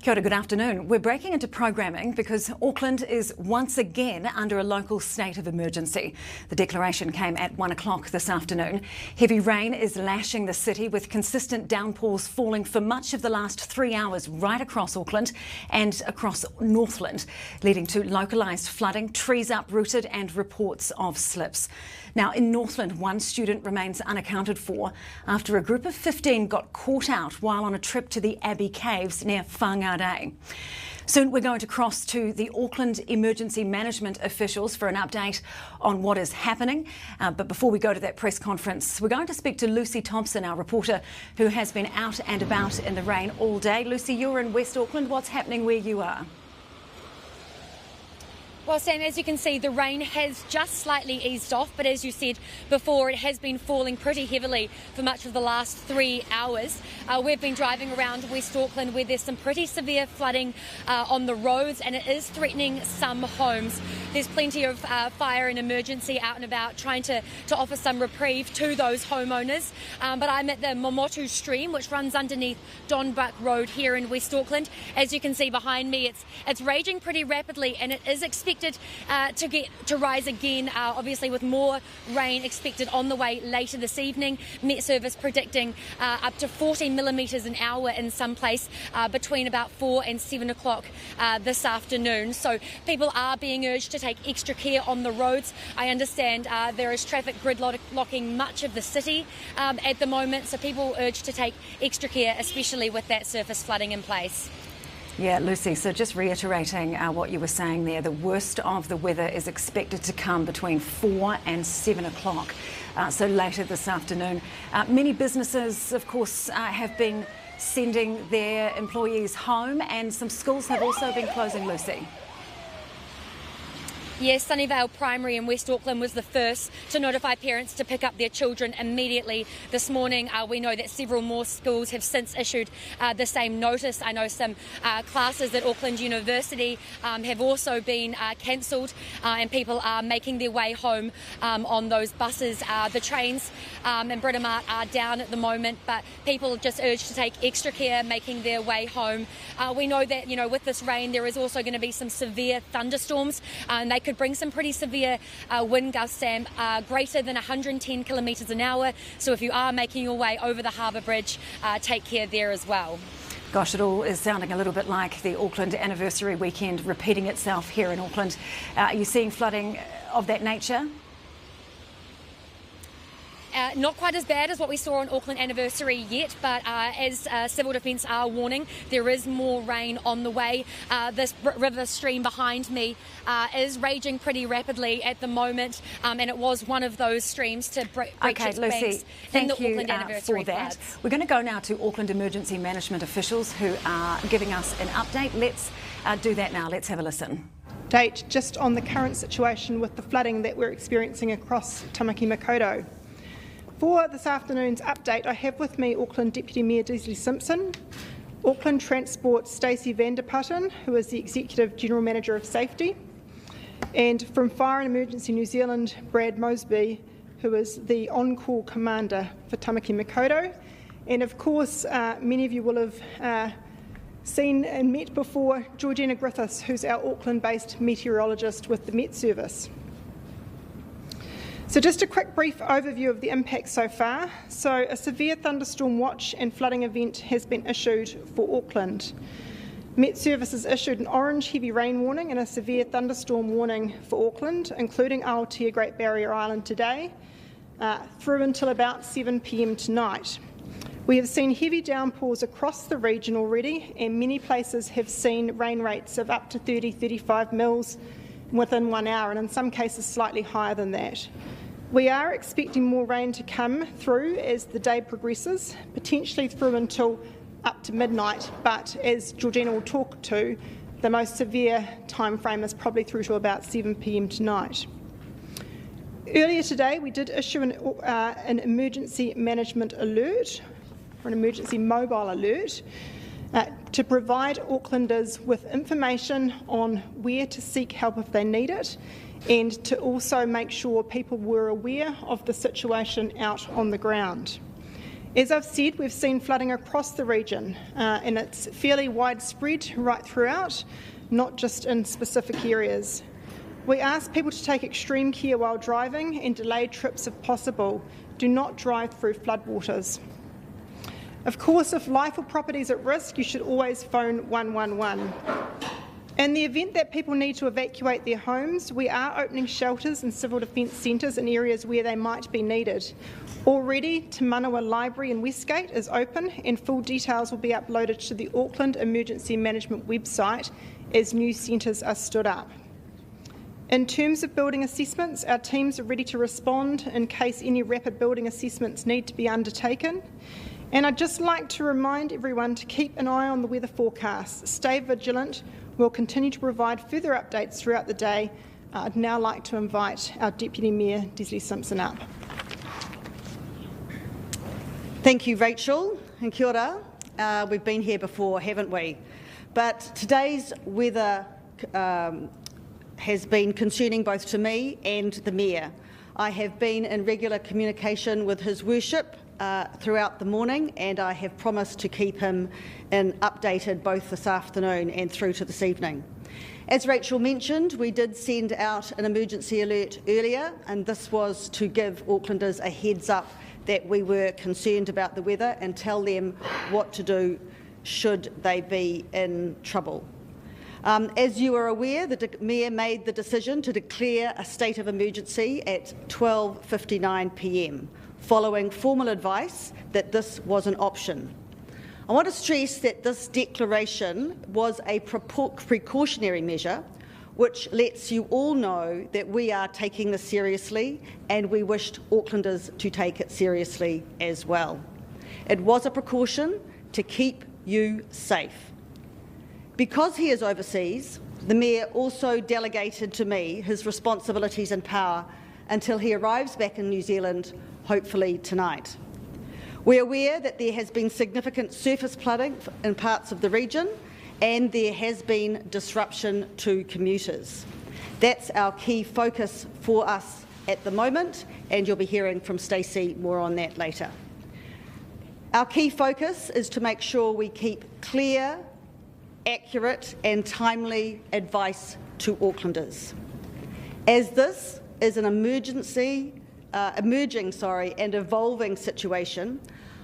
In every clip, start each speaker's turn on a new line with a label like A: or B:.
A: Kia ora, good afternoon. We're breaking into programming because Auckland is once again under a local state of emergency. The declaration came at 1 o'clock this afternoon. Heavy rain is lashing the city with consistent downpours falling for much of the last 3 hours right across Auckland and across Northland, leading to localised flooding, trees uprooted and reports of slips. Now, in Northland, one student remains unaccounted for after a group of 15 got caught out while on a trip to the Abbey Caves near Whangarei. Soon we're going to cross to the Auckland emergency management officials for an update on what is happening. But before we go to that press conference, we're going to speak to Lucy Thompson, our reporter, who has been out and about in the rain all day. Lucy, you're in West Auckland. What's happening where you are?
B: Well, Sam, as you can see, the rain has just slightly eased off, but as you said before, it has been falling pretty heavily for much of the last 3 hours. We've been driving around West Auckland where there's some pretty severe flooding on the roads, and it is threatening some homes. There's plenty of fire and emergency out and about trying to offer some reprieve to those homeowners. But I'm at the Momotu stream, which runs underneath Donbuck Road here in West Auckland. As you can see behind me, it's raging pretty rapidly, and it is expected to rise again, obviously with more rain expected on the way later this evening. Met Service predicting up to 40 millimetres an hour in some place between about 4 and 7 o'clock this afternoon. So people are being urged to take extra care on the roads. I understand there is traffic gridlocking much of the city at the moment, so people urged to take extra care, especially with that surface flooding in place.
A: Yeah, Lucy, so just reiterating what you were saying there, the worst of the weather is expected to come between 4 and 7 o'clock, so later this afternoon. Many businesses, of course, have been sending their employees home, and some schools have also been closing, Lucy.
B: Yes, Sunnyvale Primary in West Auckland was the first to notify parents to pick up their children immediately this morning. We know that several more schools have since issued the same notice. I know some classes at Auckland University have also been cancelled, and people are making their way home on those buses. The trains in Britomart are down at the moment, but people just urged to take extra care making their way home. We know that, with this rain there is also going to be some severe thunderstorms, and they could bring some pretty severe wind gusts, Sam, greater than 110 kilometres an hour. So if you are making your way over the Harbour Bridge, take care there as well.
A: Gosh, it all is sounding a little bit like the Auckland anniversary weekend repeating itself here in Auckland. Are you seeing flooding of that nature?
B: Not quite as bad as what we saw on Auckland anniversary yet, but as Civil Defence are warning, there is more rain on the way. This river stream behind me is raging pretty rapidly at the moment, and it was one of those streams to breach its banks in the Auckland anniversary floods.
A: We're going to go now to Auckland emergency management officials who are giving us an update. Let's do that now. Let's have a listen.
C: Update just on the current situation with the flooding that we're experiencing across Tamaki Makaurau. For this afternoon's update, I have with me Auckland Deputy Mayor Deasley Simpson, Auckland Transport Stacey Vanderputten, who is the Executive General Manager of Safety, and from Fire and Emergency New Zealand, Brad Mosby, who is the on-call commander for Tamaki Makaurau. And of course, many of you will have seen and met before Georgina Griffiths, who's our Auckland-based meteorologist with the Met Service. So just a quick brief overview of the impact so far. So a severe thunderstorm watch and flooding event has been issued for Auckland. Met Service has issued an orange heavy rain warning and a severe thunderstorm warning for Auckland, including Aotea Great Barrier Island today, through until about 7 p.m. tonight. We have seen heavy downpours across the region already, and many places have seen rain rates of up to 30-35 mils within 1 hour, and in some cases slightly higher than that. We are expecting more rain to come through as the day progresses, potentially through until up to midnight, but as Georgina will talk to, the most severe time frame is probably through to about 7 p.m. tonight. Earlier today we did issue an emergency management alert, or an emergency mobile alert, to provide Aucklanders with information on where to seek help if they need it, and to also make sure people were aware of the situation out on the ground. As I've said, we've seen flooding across the region, and it's fairly widespread right throughout, not just in specific areas. We ask people to take extreme care while driving and delay trips if possible. Do not drive through floodwaters. Of course, if life or property is at risk, you should always phone 111. In the event that people need to evacuate their homes, we are opening shelters and civil defence centres in areas where they might be needed. Already, Te Manawa Library in Westgate is open, and full details will be uploaded to the Auckland Emergency Management website as new centres are stood up. In terms of building assessments, our teams are ready to respond in case any rapid building assessments need to be undertaken. And I'd just like to remind everyone to keep an eye on the weather forecast. Stay vigilant. We'll continue to provide further updates throughout the day. I'd now like to invite our Deputy Mayor, Desley Simpson, up.
D: Thank you, Rachel, and kia ora. We've been here before, haven't we? But today's weather has been concerning both to me and the Mayor. I have been in regular communication with His Worship throughout the morning, and I have promised to keep him updated both this afternoon and through to this evening. As Rachel mentioned, we did send out an emergency alert earlier, and this was to give Aucklanders a heads up that we were concerned about the weather and tell them what to do should they be in trouble. As you are aware, the Mayor made the decision to declare a state of emergency at 12:59 p.m, following formal advice that this was an option. I want to stress that this declaration was a precautionary measure which lets you all know that we are taking this seriously, and we wished Aucklanders to take it seriously as well. It was a precaution to keep you safe. Because he is overseas, the Mayor also delegated to me his responsibilities and power until he arrives back in New Zealand, hopefully tonight. We're aware that there has been significant surface flooding in parts of the region, and there has been disruption to commuters. That's our key focus for us at the moment, and you'll be hearing from Stacey more on that later. Our key focus is to make sure we keep clear, accurate and timely advice to Aucklanders. As this is an emerging and evolving situation,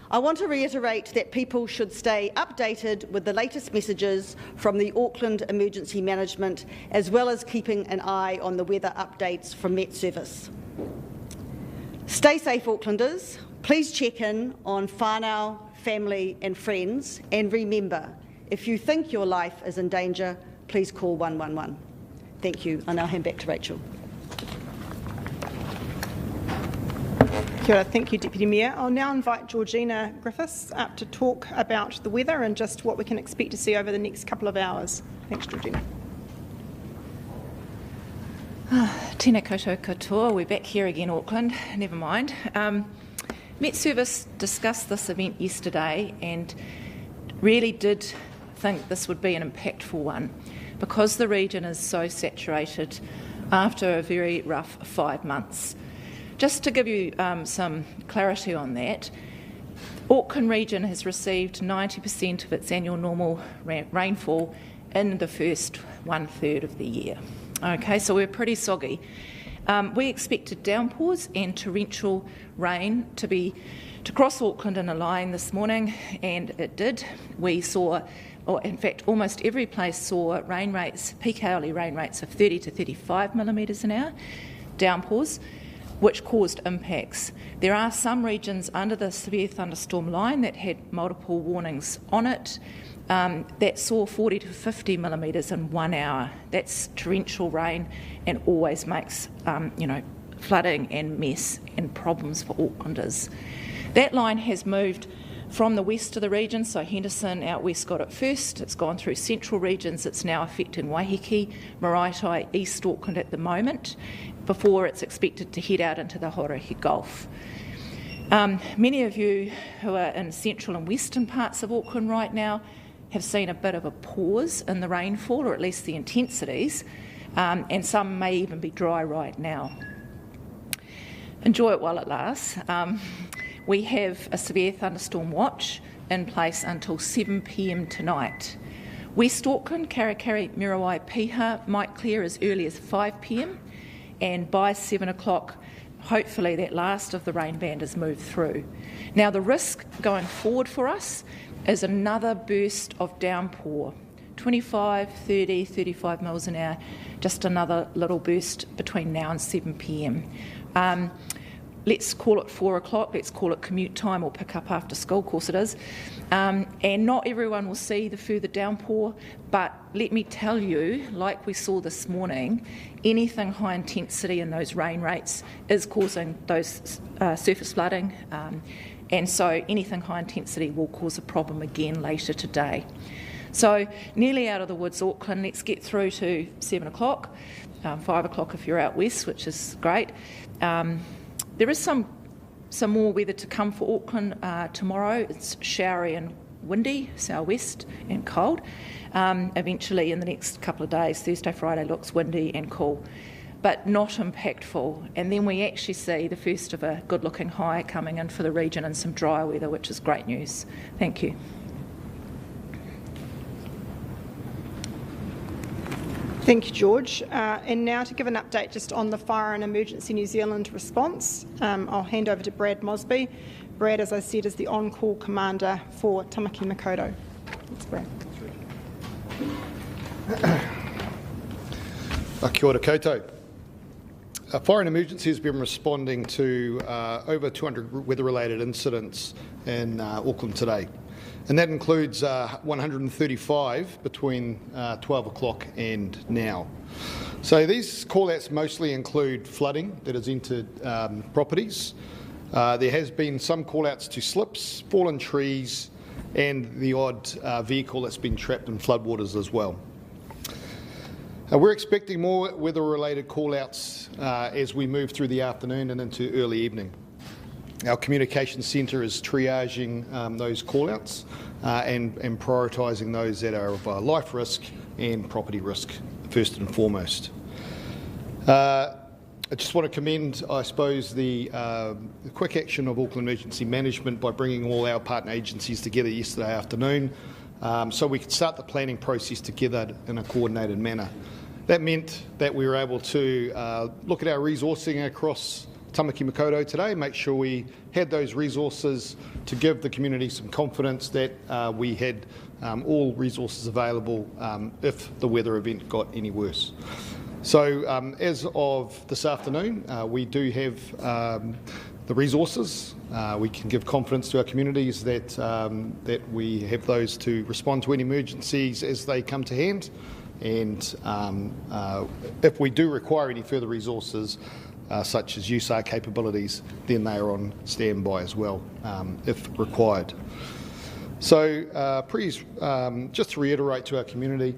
D: I want to reiterate that people should stay updated with the latest messages from the Auckland Emergency Management, as well as keeping an eye on the weather updates from Met Service. Stay safe, Aucklanders. Please check in on whānau, family and friends, and remember, if you think your life is in danger, please call 111. Thank you. I'll now hand back to Rachel.
C: Kia ora. Thank you, Deputy Mayor. I'll now invite Georgina Griffiths up to talk about the weather and just what we can expect to see over the next couple of hours. Thanks, Georgina.
E: Tēnā koutou katoa. We're back here again, Auckland. Never mind. Met Service discussed this event yesterday and really did think this would be an impactful one because the region is so saturated after a very rough 5 months. Just to give you some clarity on that, Auckland region has received 90% of its annual normal rainfall in the first 1/3 of the year. Okay, so we're pretty soggy. We expected downpours and torrential rain to cross Auckland in a line this morning, and it did. We saw, or in fact almost every place saw rain rates, peak hourly rain rates of 30 to 35 millimetres an hour, downpours, which caused impacts. There are some regions under the severe thunderstorm line that had multiple warnings on it that saw 40 to 50 millimetres in 1 hour. That's torrential rain and always makes flooding and mess and problems for Aucklanders. That line has moved from the west of the region, so Henderson out west got it first. It's gone through central regions. It's now affecting Waiheke, Maraetai, East Auckland at the moment, before it's expected to head out into the Hauraki Gulf. Many of you who are in central and western parts of Auckland right now have seen a bit of a pause in the rainfall, or at least the intensities, and some may even be dry right now. Enjoy it while it lasts. We have a severe thunderstorm watch in place until 7 p.m. tonight. West Auckland, Karakari, Muriwai, Piha might clear as early as 5 p.m, and by 7 o'clock, hopefully that last of the rain band has moved through. Now the risk going forward for us is another burst of downpour, 25, 30, 35 mils an hour, just another little burst between now and 7 p.m. Let's call it 4 o'clock, let's call it commute time or pick up after school, of course it is. And not everyone will see the further downpour, but let me tell you, like we saw this morning, anything high intensity in those rain rates is causing those surface flooding, and so anything high intensity will cause a problem again later today. So nearly out of the woods, Auckland. Let's get through to 7 o'clock, 5 o'clock if you're out west, which is great. There is some more weather to come for Auckland tomorrow. It's showery and windy, southwest and cold. Eventually in the next couple of days, Thursday, Friday looks windy and cool, but not impactful. And then we actually see the first of a good-looking high coming in for the region and some dry weather, which is great news. Thank you.
C: Thank you, George. And now to give an update just on the Fire and Emergency New Zealand response, I'll hand over to Brad Mosby. Brad, as I said, is the on-call commander for Tamaki Makaurau. Thanks, Brad.
F: Kia ora koutou. Fire and Emergency has been responding to over 200 weather-related incidents in Auckland today. And that includes 135 between 12 o'clock and now. So these call-outs mostly include flooding that has entered properties. There has been some call-outs to slips, fallen trees, and the odd vehicle that's been trapped in floodwaters as well. We're expecting more weather-related call-outs as we move through the afternoon and into early evening. Our communications centre is triaging those call-outs and prioritising those that are of life risk and property risk, first and foremost. I just want to commend, I suppose, the quick action of Auckland Emergency Management by bringing all our partner agencies together yesterday afternoon so we could start the planning process together in a coordinated manner. That meant that we were able to look at our resourcing across Tamaki Makaurau today, make sure we had those resources to give the community some confidence that we had all resources available if the weather event got any worse. So as of this afternoon, we do have the resources. We can give confidence to our communities that, that we have those to respond to any emergencies as they come to hand. And if we do require any further resources, such as USAR capabilities, then they are on standby as well, if required. So please, just to reiterate to our community,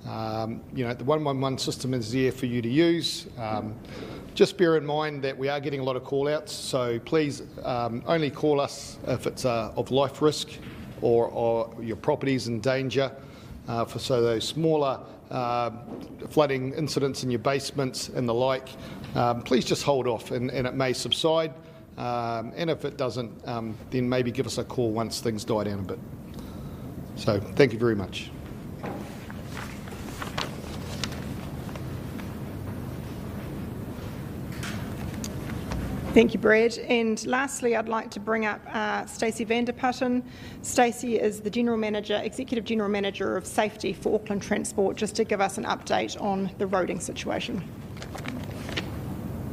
F: the 111 system is there for you to use. Just bear in mind that we are getting a lot of call-outs, so please only call us if it's of life risk or your property's in danger. So those smaller flooding incidents in your basements and the like, please just hold off and it may subside. And if it doesn't, then maybe give us a call once things die down a bit. So thank you very much.
C: Thank you, Brad. And lastly, I'd like to bring up Stacey Vanderputten. Stacey is the Executive General Manager of Safety for Auckland Transport, just to give us an update on the roading situation.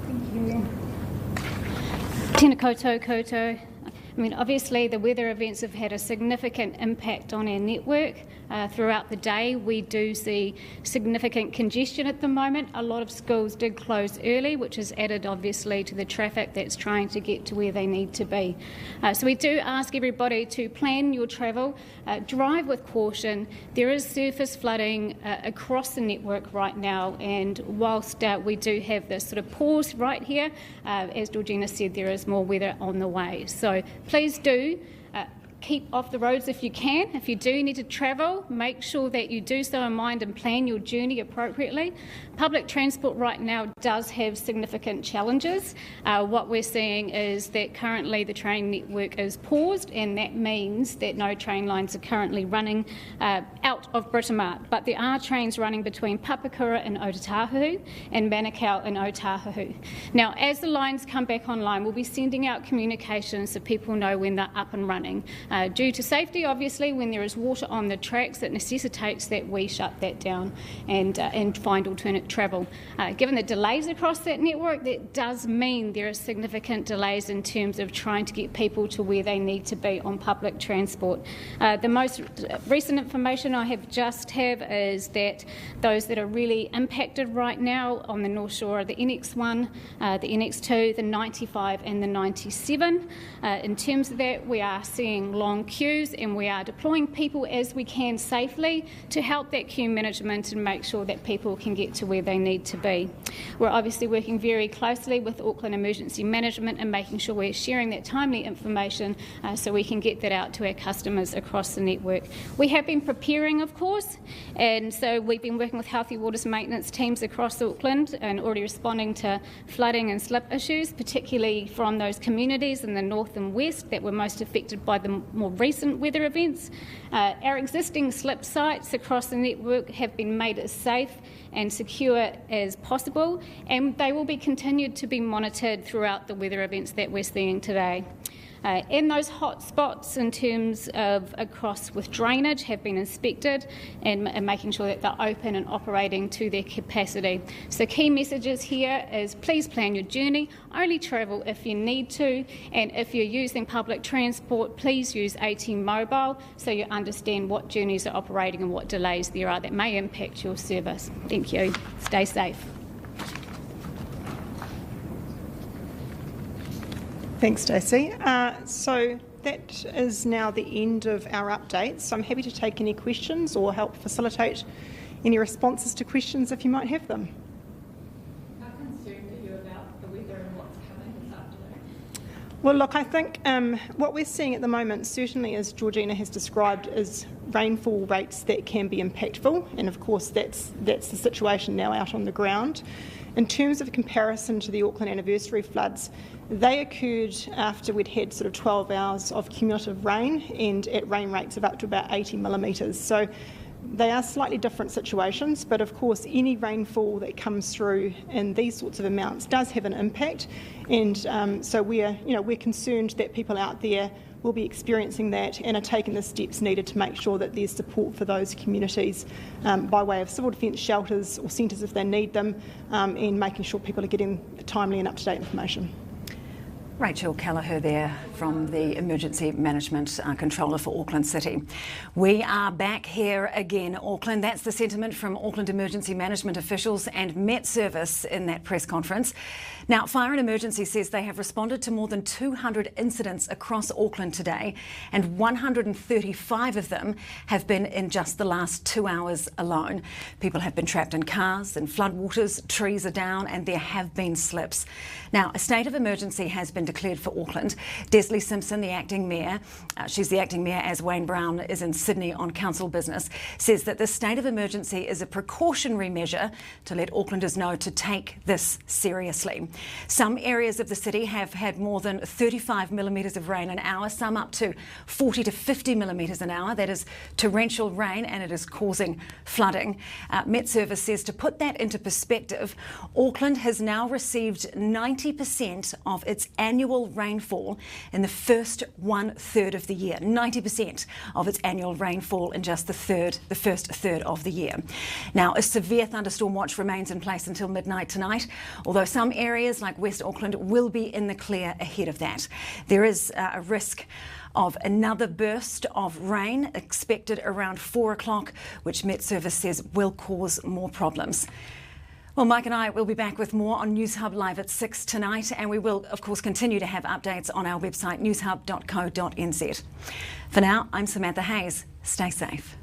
G: Thank you. Tēnā koutou koutou. I mean, obviously the weather events have had a significant impact on our network. Throughout the day, we do see significant congestion at the moment. A lot of schools did close early, which has added obviously to the traffic that's trying to get to where they need to be. So we do ask everybody to plan your travel, drive with caution. There is surface flooding across the network right now, and whilst we do have this sort of pause right here, as Georgina said, there is more weather on the way. So please do keep off the roads if you can. If you do need to travel, make sure that you do so in mind and plan your journey appropriately. Public transport right now does have significant challenges. What we're seeing is that currently the train network is paused, and that means that no train lines are currently running out of Britomart. But there are trains running between Papakura and Otautahu and Manukau and Otahu. Now, as the lines come back online, we'll be sending out communications so people know when they're up and running. Due to safety, obviously, when there is water on the tracks, it necessitates that we shut that down and find alternate travel. Given the delays across that network, that does mean there are significant delays in terms of trying to get people to where they need to be on public transport. The most recent information I have is that those that are really impacted right now on the North Shore are the NX1, the NX2, the 95 and the 97. In terms of that, we are seeing long queues, and we are deploying people as we can safely to help that queue management and make sure that people can get to where they need to be. We're obviously working very closely with Auckland Emergency Management and making sure we're sharing that timely information so we can get that out to our customers across the network. We have been preparing, of course, and so we've been working with Healthy Waters maintenance teams across Auckland and already responding to flooding and slip issues, particularly from those communities in the north and west that were most affected by the more recent weather events. Our existing slip sites across the network have been made as safe and secure as possible, and they will be continued to be monitored throughout the weather events that we're seeing today. And those hot spots in terms of across with drainage have been inspected and making sure that they're open and operating to their capacity. So key messages here is please plan your journey, only travel if you need to, and if you're using public transport, please use AT Mobile so you understand what journeys are operating and what delays there are that may impact your service. Thank you. Stay safe.
C: Thanks, Stacey. So that is now the end of our updates. So I'm happy to take any questions or help facilitate any responses to questions if you might have them.
E: How concerned are you about the weather and what's coming this afternoon?
C: Well, look, I think what we're seeing at the moment, certainly as Georgina has described, is rainfall rates that can be impactful, and of course that's the situation now out on the ground. In terms of comparison to the Auckland anniversary floods, they occurred after we'd had sort of 12 hours of cumulative rain and at rain rates of up to about 80 millimetres. So they are slightly different situations, but of course any rainfall that comes through in these sorts of amounts does have an impact, and so we're concerned that people out there will be experiencing that and are taking the steps needed to make sure that there's support for those communities by way of civil defence shelters or centres if they need them, and making sure people are getting timely and up-to-date information.
A: Rachel Kelleher there from the Emergency Management Controller for Auckland City. We are back here again, Auckland. That's the sentiment from Auckland Emergency Management officials and Met Service in that press conference. Now, Fire and Emergency says they have responded to more than 200 incidents across Auckland today, and 135 of them have been in just the last 2 hours alone. People have been trapped in cars and floodwaters, trees are down, and there have been slips. Now, a state of emergency has been declared for Auckland. Desley Simpson, the acting mayor, she's the acting mayor as Wayne Brown is in Sydney on council business, says that this state of emergency is a precautionary measure to let Aucklanders know to take this seriously. Some areas of the city have had more than 35 millimetres of rain an hour, some up to 40 to 50 millimetres an hour. That is torrential rain, and it is causing flooding. Met Service says to put that into perspective, Auckland has now received 90% of its annual rainfall in the first 1/3 of the year. 90% of its annual rainfall in just the first third of the year. Now, a severe thunderstorm watch remains in place until midnight tonight, although some areas like West Auckland will be in the clear ahead of that. There is a risk of another burst of rain expected around 4 o'clock, which Met Service says will cause more problems. Well, Mike and I will be back with more on Newshub Live at 6 tonight, and we will, of course, continue to have updates on our website, newshub.co.nz. For now, I'm Samantha Hayes. Stay safe.